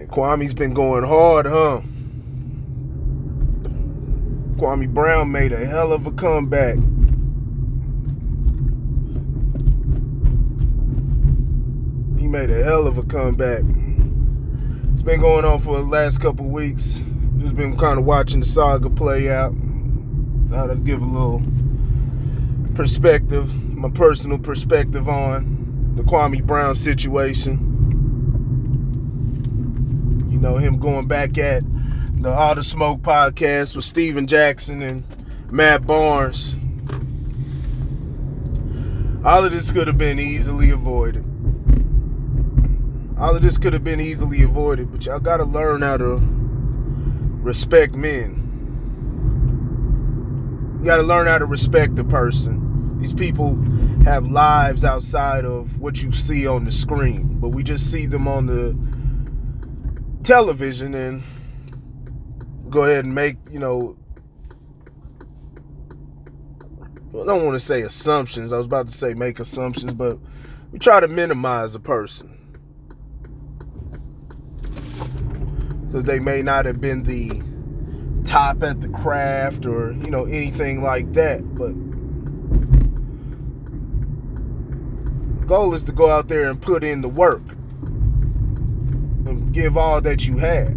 Kwame's been going hard, huh? Kwame Brown made a hell of a comeback. He made a hell of a comeback. It's been going on for the last couple weeks. Just been kind of watching the saga play out. Thought I'd give a little perspective, my personal perspective on the Kwame Brown situation. You know, him going back at the All the Smoke podcast with Steven Jackson and Matt Barnes. All of this could have been easily avoided. But y'all gotta learn how to respect men. You gotta learn how to respect the person. These people have lives outside of what you see on the screen, but we just see them on the television and go ahead and make, I don't want to say assumptions. I was about to say make assumptions, but we try to minimize a person because they may not have been the top at the craft or, anything like that. But the goal is to go out there and put in the work and give all that you have.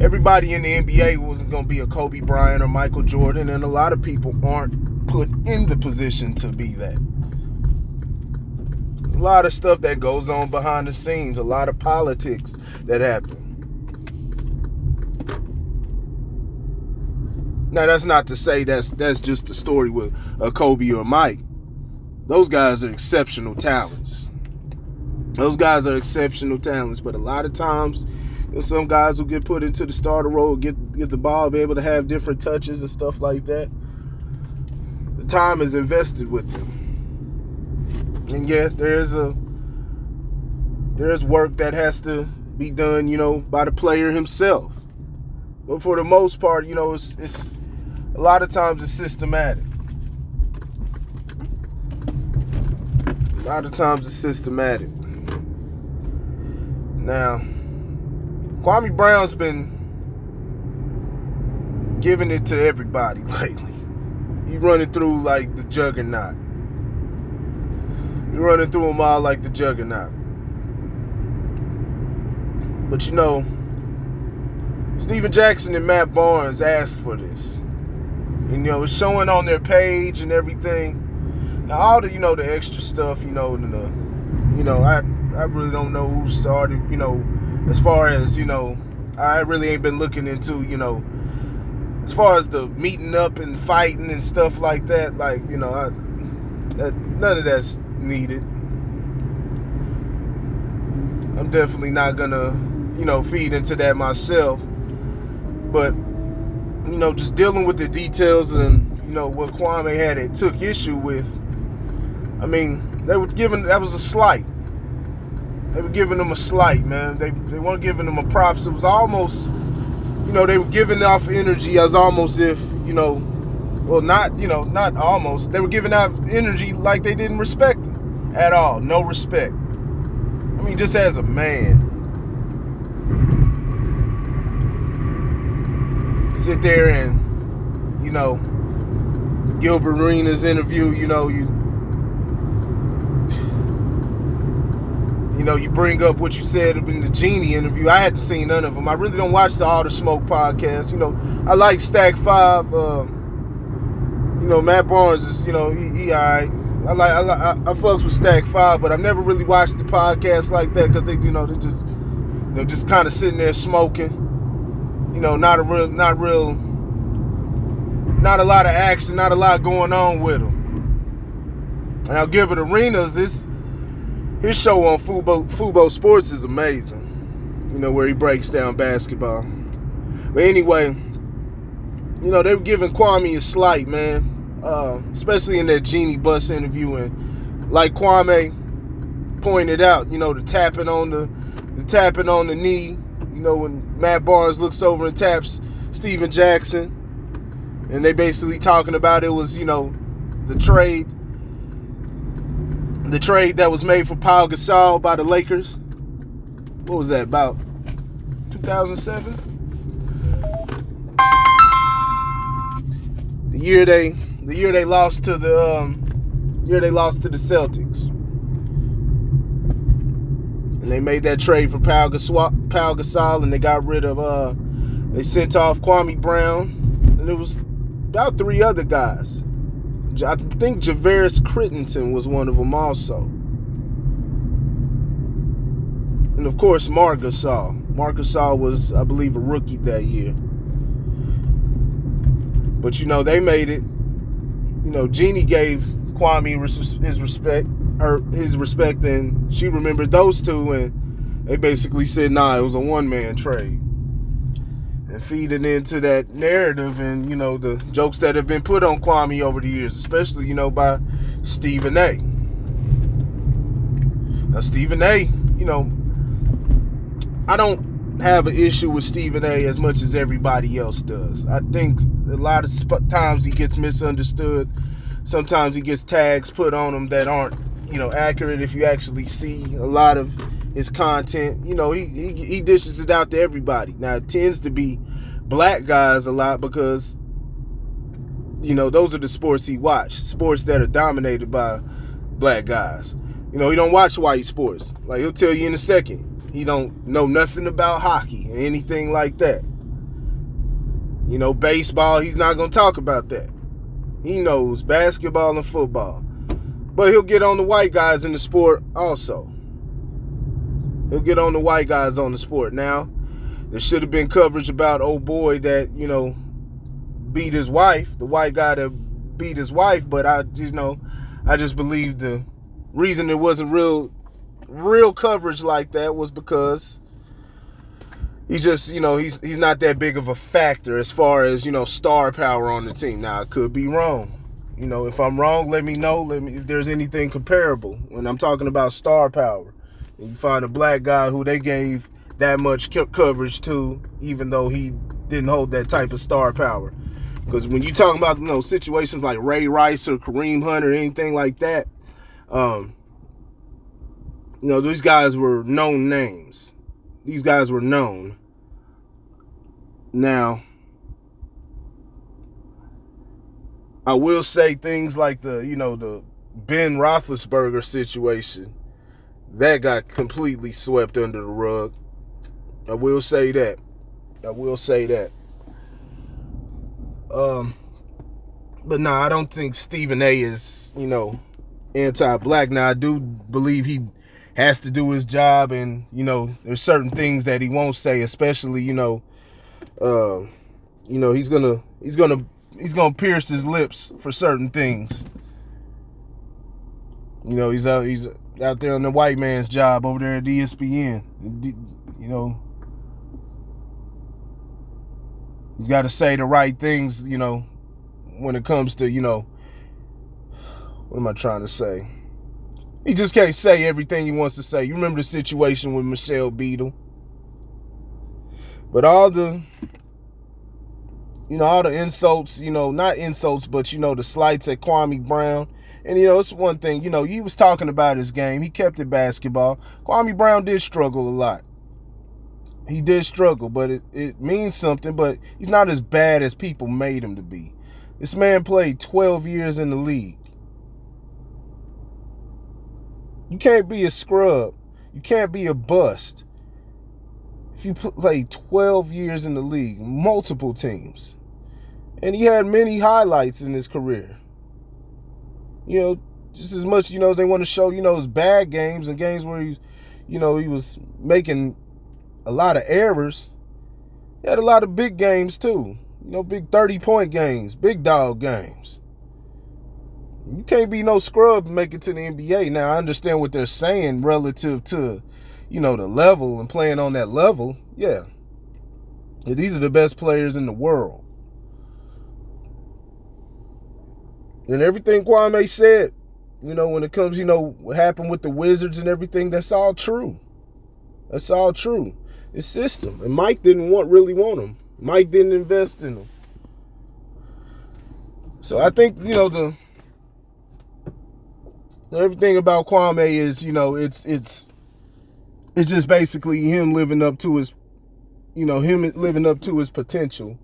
Everybody in the NBA wasn't going to be a Kobe Bryant or Michael Jordan, and a lot of people aren't put in the position to be that. There's a lot of stuff that goes on behind the scenes, a lot of politics that happen. Now, that's not to say that's just the story with a Kobe or Mike. Those guys are exceptional talents. But a lot of times, some guys will get put into the starter role, get the ball, be able to have different touches and stuff like that. The time is invested with them. And yeah, there's work that has to be done, by the player himself. But for the most part, it's a lot of times it's systematic. Now, Kwame Brown's been giving it to everybody lately. He running through like the juggernaut. He's running through them all like the juggernaut. But Steven Jackson and Matt Barnes asked for this. It's showing on their page and everything. Now all the the extra stuff, I really don't know who started, as far as, I really ain't been looking into, as far as the meeting up and fighting and stuff like that, none of that's needed. I'm definitely not gonna, feed into that myself. But, just dealing with the details and, what Kwame took issue with, that was a slight. They were giving him a slight, man. They weren't giving him a props. It was almost, they were giving off energy as almost if, not almost. They were giving off energy like they didn't respect him at all. No respect. Just as a man. Sit there and, Gilbert Arenas interview, you bring up what you said in the Genie interview. I hadn't seen none of them. I really don't watch the All the Smoke podcast. I like Stack 5. Matt Barnes is, he all right. I fucks with Stack 5, but I've never really watched the podcast like that because they just kind of sitting there smoking. Not a lot of action, not a lot going on with them. Now, Gilbert Arenas, his show on Fubo Sports is amazing. Where he breaks down basketball. But anyway, they were giving Kwame a slight, man. Especially in that Genie Bus interview, and like Kwame pointed out, the tapping on the knee, when Matt Barnes looks over and taps Steven Jackson, and they basically talking about it was, the trade that was made for Paul Gasol by the Lakers. What was that about? 2007. The year they lost to the Celtics, and they made that trade for Pau Gasol, and they got rid of they sent off Kwame Brown, and it was about 3 other guys. I think Javaris Crittenton was one of them also. And of course, Marc Gasol. Marc Gasol was, I believe, a rookie that year. But, you know, they made it. You know, Jeannie gave Kwame his respect, and she remembered those two, and they basically said, nah, it was a one-man trade. And feeding into that narrative and, you know, the jokes that have been put on Kwame over the years, especially, you know, by Stephen A. Now, Stephen A, you know, I don't have an issue with Stephen A as much as everybody else does. I think a lot of times he gets misunderstood. Sometimes he gets tags put on him that aren't, you know, accurate. If you actually see a lot of his content, you know, he dishes it out to everybody. Now, it tends to be black guys a lot because, you know, those are the sports he watched. Sports that are dominated by black guys. You know, he don't watch white sports. Like, he'll tell you in a second. He don't know nothing about hockey or anything like that. You know, baseball, he's not going to talk about that. He knows basketball and football. But he'll get on the white guys in the sport also. He'll get on the white guys on the sport. Now, there should have been coverage about old boy that, you know, beat his wife. The white guy that beat his wife. But I just believe the reason there wasn't real coverage like that was because he's just, you know, he's not that big of a factor as far as, you know, star power on the team. Now, I could be wrong. You know, if I'm wrong, let me know. If there's anything comparable when I'm talking about star power. And you find a black guy who they gave that much coverage to, even though he didn't hold that type of star power. Because when you talk about, you know, situations like Ray Rice or Kareem Hunt or anything like that, you know, these guys were known names. These guys were known. Now, I will say things like the Ben Roethlisberger situation, that got completely swept under the rug. I will say that. But no, I don't think Stephen A is, you know, anti-black. Now, I do believe he has to do his job, and, you know, there's certain things that he won't say, especially, you know, he's gonna pierce his lips for certain things. You know, he's out there on the white man's job over there at ESPN. You know, he's got to say the right things, you know, when it comes to, you know, what am I trying to say? He just can't say everything he wants to say. You remember the situation with Michelle Beadle? But all the insults, you know, not insults, but, you know, the slights at Kwame Brown. And, you know, it's one thing, you know, he was talking about his game. He kept it basketball. Kwame Brown did struggle a lot. He did struggle, but it means something. But he's not as bad as people made him to be. This man played 12 years in the league. You can't be a scrub. You can't be a bust if you play 12 years in the league, multiple teams. And he had many highlights in his career. You know, just as much, you know, as they want to show, you know, his bad games and games where he was making a lot of errors. He had a lot of big games too. You know, big 30-point games, big dog games. You can't be no scrub and make it to the NBA. Now, I understand what they're saying relative to, you know, the level and playing on that level. Yeah. These are the best players in the world. And everything Kwame said, you know, when it comes, you know, what happened with the Wizards and everything, that's all true. That's all true. It's system. And Mike didn't really want him. Mike didn't invest in him. So I think, you know, everything about Kwame is, you know, it's just basically him living up to his him living up to his potential.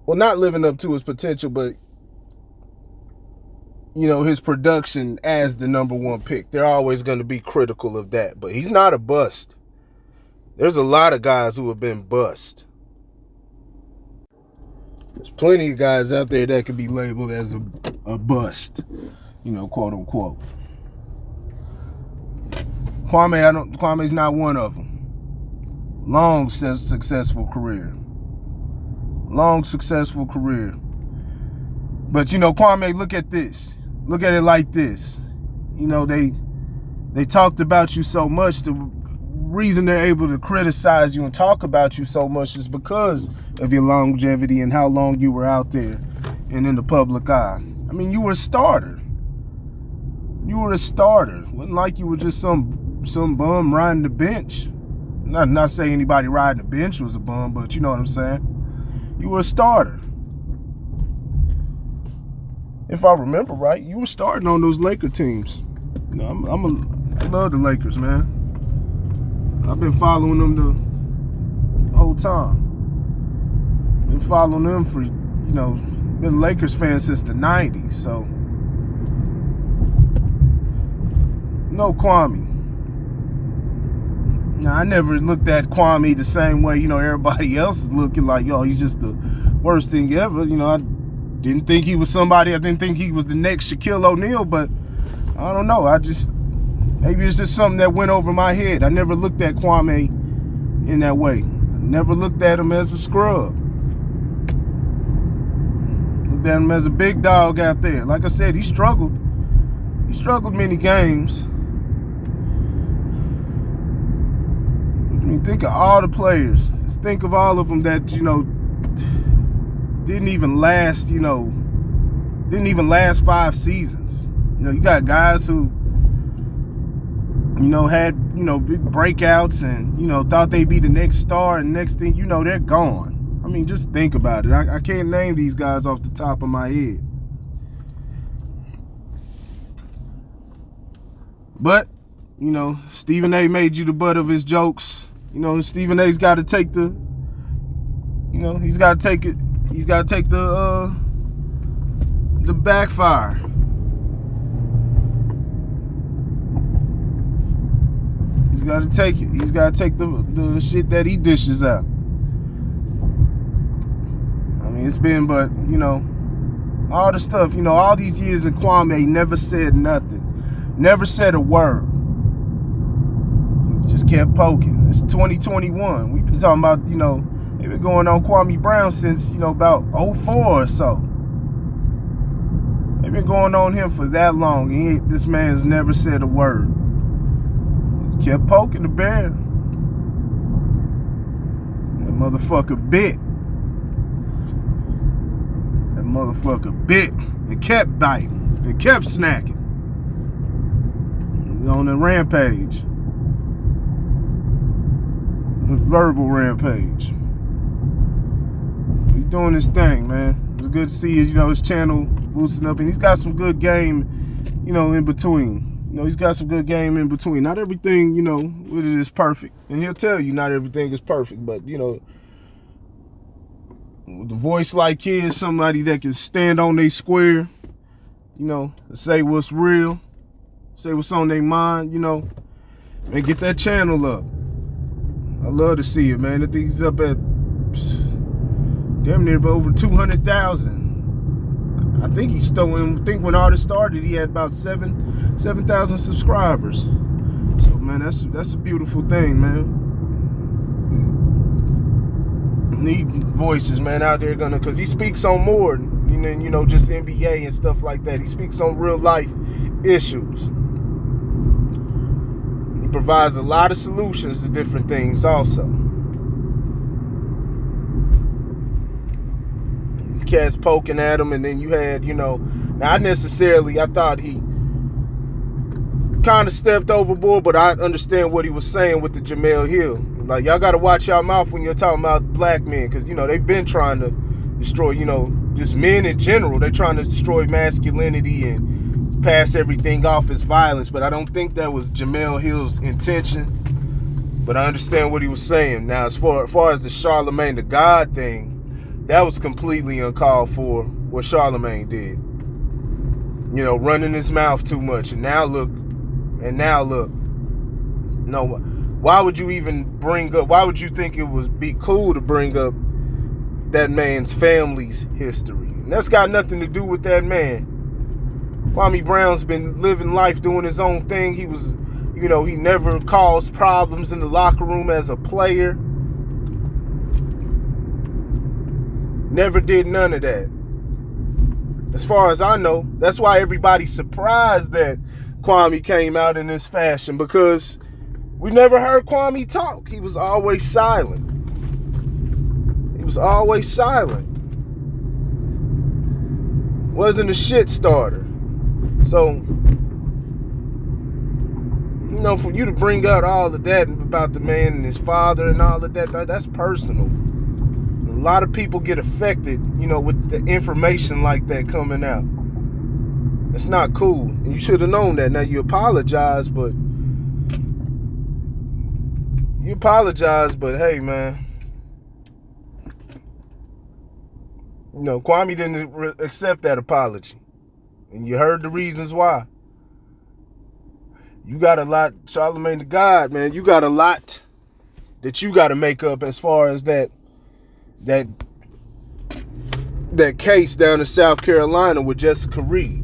Well, not living up to his potential, but his production as the number one pick. They're always going to be critical of that. But he's not a bust. There's a lot of guys who have been bust. There's plenty of guys out there that could be labeled as a bust, quote unquote. Kwame's not one of them. Long successful career. But Kwame, look at this. Look at it like this. They talked about you so much. The reason they're able to criticize you and talk about you so much is because of your longevity and how long you were out there and in the public eye. I mean, you were a starter. It wasn't like you were just some bum riding the bench. Not saying anybody riding the bench was a bum, but you know what I'm saying. You were a starter. If I remember right, you were starting on those Laker teams. I love the Lakers, man. I've been following them the whole time. Been following them for, been a Lakers fan since the 90s, so. No Kwame. Now, I never looked at Kwame the same way, everybody else is looking like, he's just the worst thing ever. I didn't think he was somebody. I didn't think he was the next Shaquille O'Neal, but I don't know. Maybe it's just something that went over my head. I never looked at Kwame in that way. I never looked at him as a scrub. Looked at him as a big dog out there. Like I said, he struggled. He struggled many games. I mean, think of all the players. Just think of all of them that, didn't even last 5 seasons. You got guys who, had, big breakouts and, thought they'd be the next star, and next thing they're gone. I mean, just think about it. I can't name these guys off the top of my head. But, Stephen A made you the butt of his jokes. Stephen A's got to take the, he's got to take it. He's got to take the backfire. He's got to take it. He's got to take the shit that he dishes out. I mean, it's been, but, all the stuff, all these years in Kwame never said nothing. Never said a word. He just kept poking. It's 2021. We've been talking about, they've been going on Kwame Brown since, about 04 or so. They've been going on him for that long. This man's never said a word. He kept poking the bear. That motherfucker bit. It kept biting. It kept snacking. He's on a rampage. A verbal rampage. He's doing his thing, man. It's good to see his channel boosting up, and he's got some good game, in between. He's got some good game in between. Not everything, with it is perfect. And he'll tell you not everything is perfect, but, with a voice like his, somebody that can stand on their square, say what's real, say what's on their mind, and get that channel up. I love to see it, man. I think he's up at damn near over 200,000. I think he's still in. I think when all this started, he had about 7,000 subscribers. So, man, that's a beautiful thing, man. Need voices, man, out there because he speaks on more than, just NBA and stuff like that. He speaks on real life issues. He provides a lot of solutions to different things also. These cats poking at him, and then you had, I thought he kind of stepped overboard, but I understand what he was saying with the Jamel Hill. Like, y'all got to watch y'all mouth when you're talking about black men, because, they've been trying to destroy, just men in general. They're trying to destroy masculinity and pass everything off as violence, but I don't think that was Jamel Hill's intention. But I understand what he was saying. Now, as far as the Charlemagne the God thing, that was completely uncalled for, what Charlemagne did. You know, running his mouth too much. And now look. No, why would you even bring up, why would you think it would be cool to bring up that man's family's history? And that's got nothing to do with that man. Kwame Brown's been living life doing his own thing. He was, you know, he never caused problems in the locker room as a player. Never did none of that. As far as I know, that's why everybody's surprised that Kwame came out in this fashion, because we never heard Kwame talk. He was always silent. He was always silent. Wasn't a shit starter. So, you know, for you to bring out all of that about the man and his father and all of that, that's personal. A lot of people get affected, you know, with the information like that coming out. It's not cool. And you should have known that. Now, you apologize, but hey, man. You know, Kwame didn't accept that apology. And you heard the reasons why. You got a lot, Charlemagne the God, man. You got a lot that you got to make up as far as that case down in South Carolina with Jessica Reed.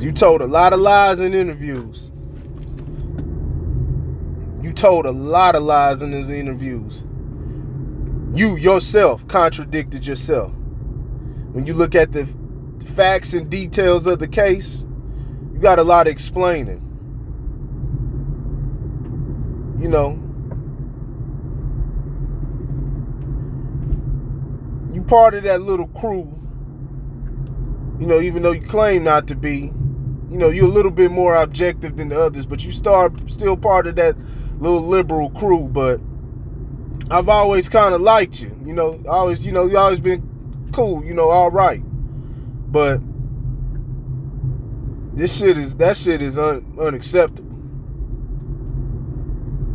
You told a lot of lies in interviews. You told a lot of lies in those interviews. You yourself contradicted yourself. When you look at the facts and details of the case, you got a lot of explaining. You know, you part of that little crew, you know, even though you claim not to be, you know, you're a little bit more objective than the others, but you still part of that little liberal crew. But I've always kind of liked you, you know, you always been cool, you know, all right. But that shit is unacceptable.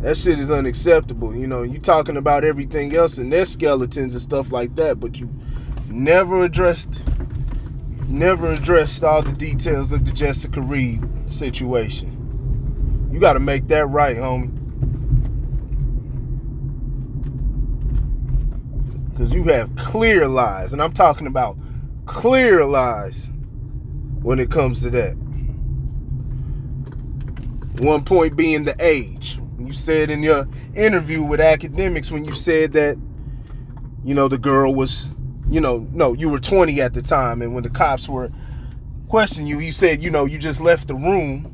That shit is unacceptable. You know, you talking about everything else and their skeletons and stuff like that, but you never addressed all the details of the Jessica Reed situation. You got to make that right, homie. Because you have clear lies, and I'm talking about clear lies when it comes to that. One point being the age. You said in your interview with Academics, when you said that, you know, the girl was, you know, no, you were 20 at the time, and when the cops were questioning you, you said, you know, you just left the room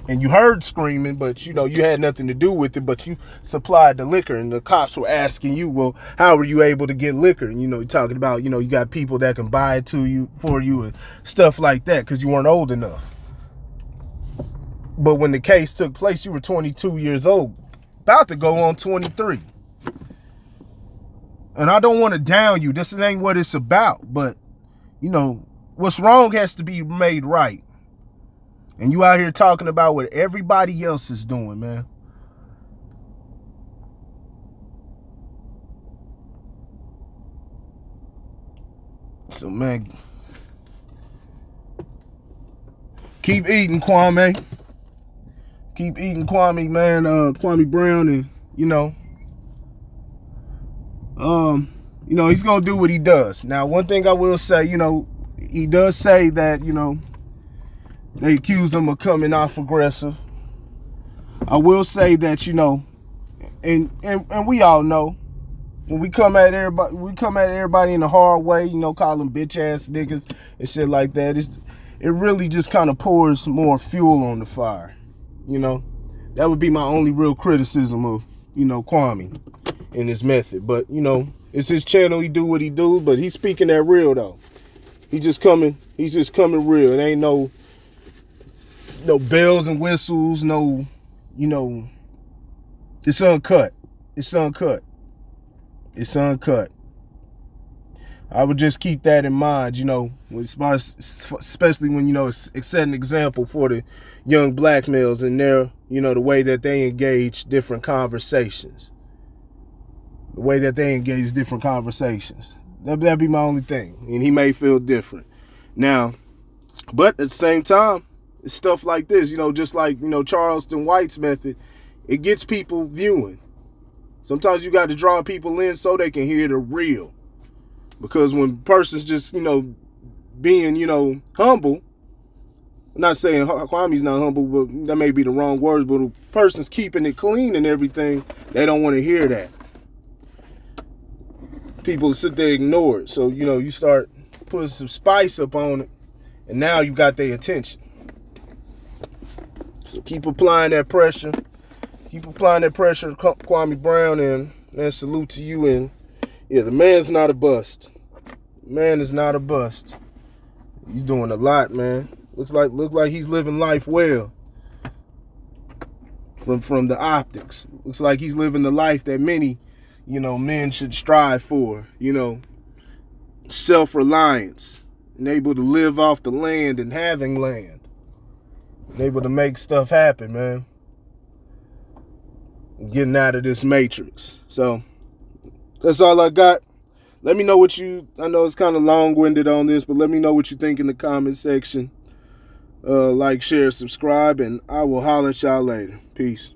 and you heard screaming, but, you know, you had nothing to do with it, but you supplied the liquor, and the cops were asking you, well, how were you able to get liquor? And, you know, you're talking about, you know, you got people that can buy it for you and stuff like that because you weren't old enough. But when the case took place, you were 22 years old, about to go on 23. And I don't want to down you. This ain't what it's about. But, you know, what's wrong has to be made right. And you out here talking about what everybody else is doing, man. So, man, keep eating, Kwame. Keep eating, Kwame, man. Kwame Brown, and, you know, he's going to do what he does. Now, one thing I will say, you know, he does say that, you know, they accuse him of coming off aggressive. I will say that, you know, and we all know, when we come at everybody in a hard way, you know, call them bitch ass niggas and shit like that. It really just kind of pours more fuel on the fire. You know, that would be my only real criticism of, you know, Kwame and his method. But, you know, it's his channel. He do what he do, but he's speaking that real though. He's just coming real. It ain't no bells and whistles, no, you know, it's uncut. It's uncut. I would just keep that in mind, especially when, it's setting an example for the young black males in their, the way that they engage different conversations. The way that they engage different conversations. That'd be my only thing. And he may feel different. Now, but at the same time, it's stuff like this, just like, Charleston White's method, it gets people viewing. Sometimes you got to draw people in so they can hear the real. Because when a person's just, being, humble, I'm not saying Kwame's not humble, but that may be the wrong words, but a person's keeping it clean and everything, they don't want to hear that. People sit there and ignore it. So, you start putting some spice up on it, and now you got their attention. So keep applying that pressure. Keep applying that pressure, Kwame Brown, and salute to you. And yeah, the man's not a bust. Man is not a bust. He's doing a lot, man. Looks like he's living life well. From the optics, looks like he's living the life that many, men should strive for. Self-reliance, and able to live off the land and having land, and able to make stuff happen, man. Getting out of this matrix. So that's all I got. Let me know I know it's kind of long-winded on this, but let me know what you think in the comment section. Like, share, subscribe, and I will holler at y'all later. Peace.